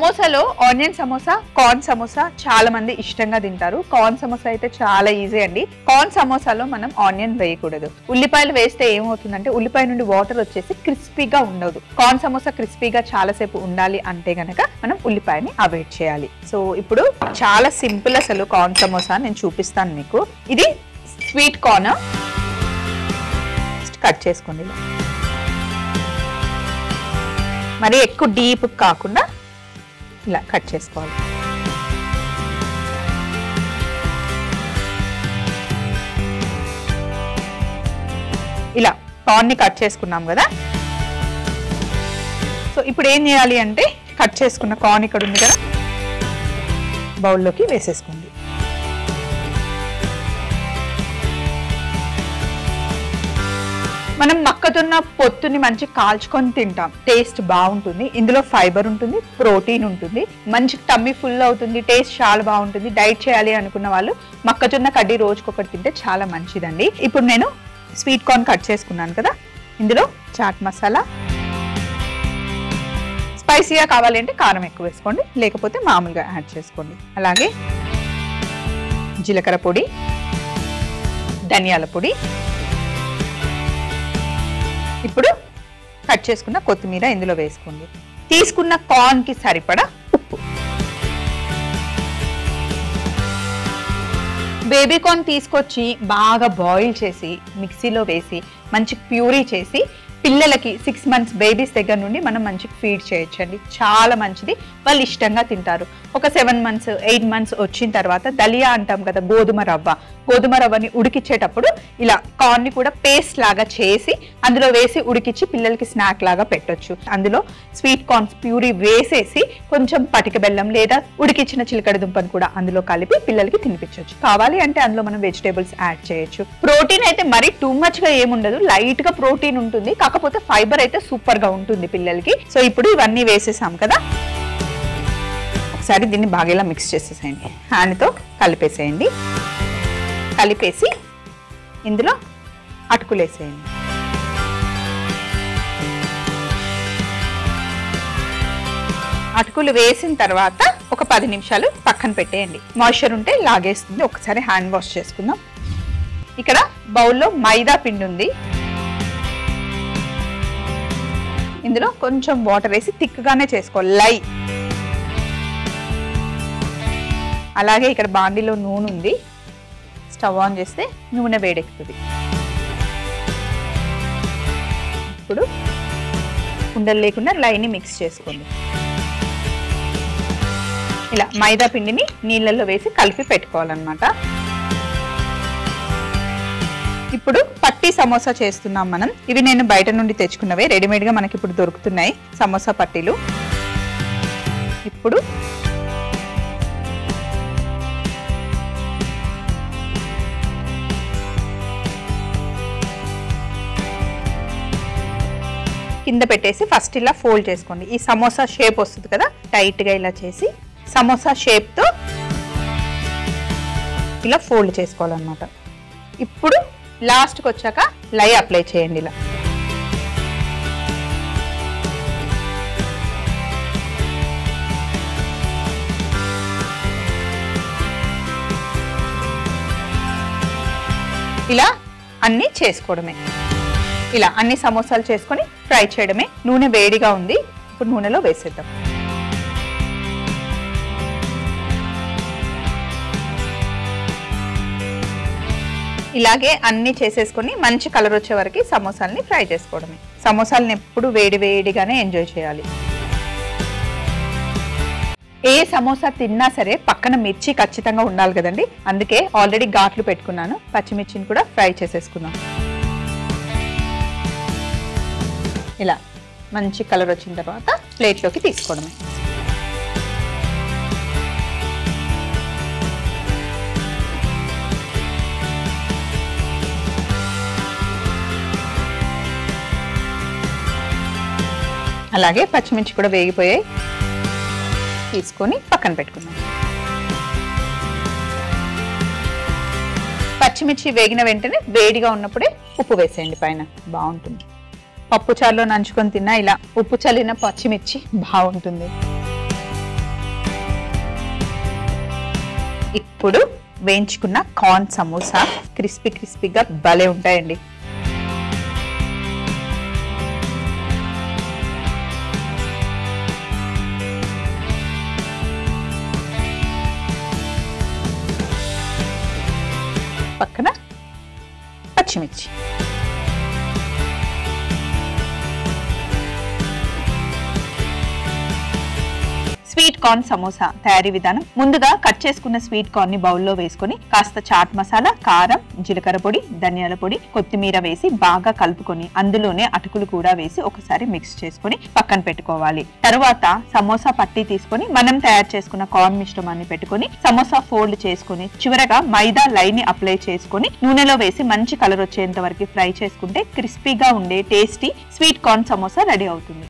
సమోసాలో onion samosa, corn samosa చాలా మంది ఇష్టంగా తింటారు. కార్న్ సమోసా అయితే చాలా ఈజీ అండి. కార్న్ సమోసాలో మనం ఆనియన్ వేయకూడదు. ఉల్లిపాయలు వేస్తే ఏమవుతుందంటే ఉల్లిపాయ నుండి వాటర్ వచ్చేసి క్రిస్పీగా ఉండదు. కార్న్ సమోసా క్రిస్పీగా చాలాసేపు ఉండాలి అంటే గనక మనం ఉల్లిపాయని అవాయిడ్ చేయాలి. సో ఇప్పుడు చాలా సింపుల్ అసలు కార్న్ సమోసా నేను చూపిస్తాను మీకు. ఇది స్వీట్ కార్న్ కట్ చేసుకోండి. మరి ఎక్కువ డీప్ కాకుండా ఇలా కట్ చేసుకోవాలి. ఇలా కార్న్ ని కట్ చేసుకున్నాం కదా. సో ఇప్పుడు ఏం చేయాలి అంటే కట్ చేసుకున్న కార్న్ ఇక్కడ ఉంది కదా, బౌల్లోకి వేసేసుకోండి. మనం మక్కతున్న పొత్తుని మంచి కాల్చుకొని తింటాం, టేస్ట్ బాగుంటుంది. ఇందులో ఫైబర్ ఉంటుంది, ప్రోటీన్ ఉంటుంది, మంచి టమ్మీ ఫుల్ అవుతుంది, టేస్ట్ చాలా బాగుంటుంది. డైట్ చేయాలి అనుకున్న వాళ్ళు మక్కజొన్న కడ్డీ రోజుకొకటి తింటే చాలా మంచిదండి. ఇప్పుడు నేను స్వీట్ కార్న్ కట్ చేసుకున్నాను కదా, ఇందులో చాట్ మసాలా, స్పైసీగా కావాలి అంటే కారం ఎక్కువ వేసుకోండి, లేకపోతే మామూలుగా యాడ్ చేసుకోండి. అలాగే జీలకర్ర పొడి, ధనియాల పొడి, ఇప్పుడు కట్ చేసుకున్న కొత్తిమీర ఇందులో వేసుకోండి. తీసుకున్న కార్న్ కి సరిపడా ఉప్పు. బేబీ కార్న్ తీసుకొచ్చి బాగా బాయిల్ చేసి మిక్సీలో వేసి మంచి ప్యూరీ చేసి పిల్లలకి 6 months బేబీస్ దగ్గర నుండి మనం మంచిగా ఫీడ్ చేయొచ్చండి. చాలా మంచిది, వాళ్ళు ఇష్టంగా తింటారు. ఒక 7 months 8 months వచ్చిన తర్వాత దలియా అంటాం కదా, గోధుమ రవ్వని ఉడికిచ్చేటప్పుడు ఇలా కార్న్ ని కూడా పేస్ట్ లాగా చేసి అందులో వేసి ఉడికిచ్చి పిల్లలకి స్నాక్ లాగా పెట్టొచ్చు. అందులో స్వీట్ కార్న్ ప్యూరీ వేసేసి కొంచెం పటిక బెల్లం లేదా ఉడికిచ్చిన చిలకడ దుంపను కూడా అందులో కలిపి పిల్లలకి తినిపించవచ్చు. కావాలి అంటే అందులో మనం వెజిటేబుల్స్ యాడ్ చేయొచ్చు. ప్రోటీన్ అయితే మరి టూ మచ్ గా ఏముండదు, లైట్ గా ప్రోటీన్ ఉంటుంది, కాకపోతే ఫైబర్ అయితే సూపర్ గా ఉంటుంది పిల్లలకి. సో ఇప్పుడు ఇవన్నీ వేసేసాం కదా, ఒకసారి దీన్ని బాగా ఇలా మిక్స్ చేసేసేయండి. హ్యాండ్తో కలిపేసేయండి. కలిపేసి ఇందులో అటుకులు వేసేయండి. అటుకులు వేసిన తర్వాత ఒక 10 నిమిషాలు పక్కన పెట్టేయండి. మాయిశ్చర్ ఉంటే లాగేస్తుంది. ఒకసారి హ్యాండ్ వాష్ చేసుకుందాం. ఇక్కడ బౌల్లో మైదా పిండి ఉంది, ఇందులో కొంచెం వాటర్ వేసి థిక్గానే చేసుకోవాలి. అలాగే ఇక్కడ బాండీలో నూనె ఉంది, స్టవ్ ఆన్ చేస్తే నూనె వేడెక్కుతుంది. ఇప్పుడు ఉండలు లేకుండా లైని మిక్స్ చేసుకోండి. ఇలా మైదా పిండిని నీళ్ళల్లో వేసి కలిపి పెట్టుకోవాలన్నమాట. ఇప్పుడు పట్టి సమోసా చేస్తున్నాం మనం. ఇవి నేను బయట నుండి తెచ్చుకున్నవే, రెడీమేడ్ గా మనకి ఇప్పుడు దొరుకుతున్నాయి సమోసా పట్టీలు. ఇప్పుడు కింద పెట్టేసి ఫస్ట్ ఇలా ఫోల్డ్ చేసుకోండి. ఈ సమోసా షేప్ వస్తుంది కదా, టైట్ గా ఇలా చేసి సమోసా షేప్ తో ఇలా ఫోల్డ్ చేసుకోవాలన్నమాట. ఇప్పుడు లాస్ట్కి వచ్చాక లై అప్లై చేయండి. ఇలా ఇలా అన్ని చేసుకోవడమే. ఇలా అన్ని సమోసాలు చేసుకొని ఫ్రై చేయడమే. నూనె వేడిగా ఉంది, ఇప్పుడు నూనెలో వేసేద్దాం. ఇలాగే అన్ని చేసేసుకొని మంచి కలర్ వచ్చే వరకు సమోసాలని ఫ్రై చేసుకోవడమే. సమోసాలను ఎప్పుడు వేడిగానే ఎంజాయ్ చేయాలి. ఏ సమోసా తిన్నా సరే పక్కన మిర్చి ఖచ్చితంగా ఉండాలి కదండి, అందుకే ఆల్రెడీ ఘాట్లు పెట్టుకున్నాను. పచ్చిమిర్చిని కూడా ఫ్రై చేసేసుకున్నాం. ఇలా మంచి కలర్ వచ్చిన తర్వాత ప్లేట్లోకి తీసుకోవడమే. అలాగే పచ్చిమిర్చి కూడా వేగిపోయాయి, తీసుకొని పక్కన పెట్టుకుందాం. పచ్చిమిర్చి వేగిన వెంటనే వేడిగా ఉన్నప్పుడే ఉప్పు వేసేయండి పైన, బాగుంటుంది. పప్పు చారులో నంచుకొని తిన్నా ఇలా ఉప్పు చల్లిన పచ్చిమిర్చి బాగుంటుంది. ఇప్పుడు వేయించుకున్న కార్న్ సమోసా క్రిస్పీగా భలే ఉంటాయండి. పక్కన పచ్చిమిర్చి. స్వీట్ కార్న్ సమోసా తయారీ విధానం. ముందుగా కట్ చేసుకున్న స్వీట్ కార్న్ ని బౌల్లో వేసుకొని కాస్త చాట్ మసాలా, కారం, జీలకర్ర పొడి, ధనియాల పొడి, కొత్తిమీర వేసి బాగా కలుపుకొని అందులోనే అటుకులు కూడా వేసి ఒకసారి మిక్స్ చేసుకొని పక్కన పెట్టుకోవాలి. తర్వాత సమోసా పట్టీ తీసుకొని మనం తయారు చేసుకున్న కార్న్ మిశ్రమాన్ని పెట్టుకొని సమోసా ఫోల్డ్ చేసుకొని చివరగా మైదా లైన్ ని అప్లై చేసుకొని నూనెలో వేసి మంచి కలర్ వచ్చేంత వరకు ఫ్రై చేసుకుంటే క్రిస్పీగా ఉండే tasty sweet corn samosa ready అవుతుంది.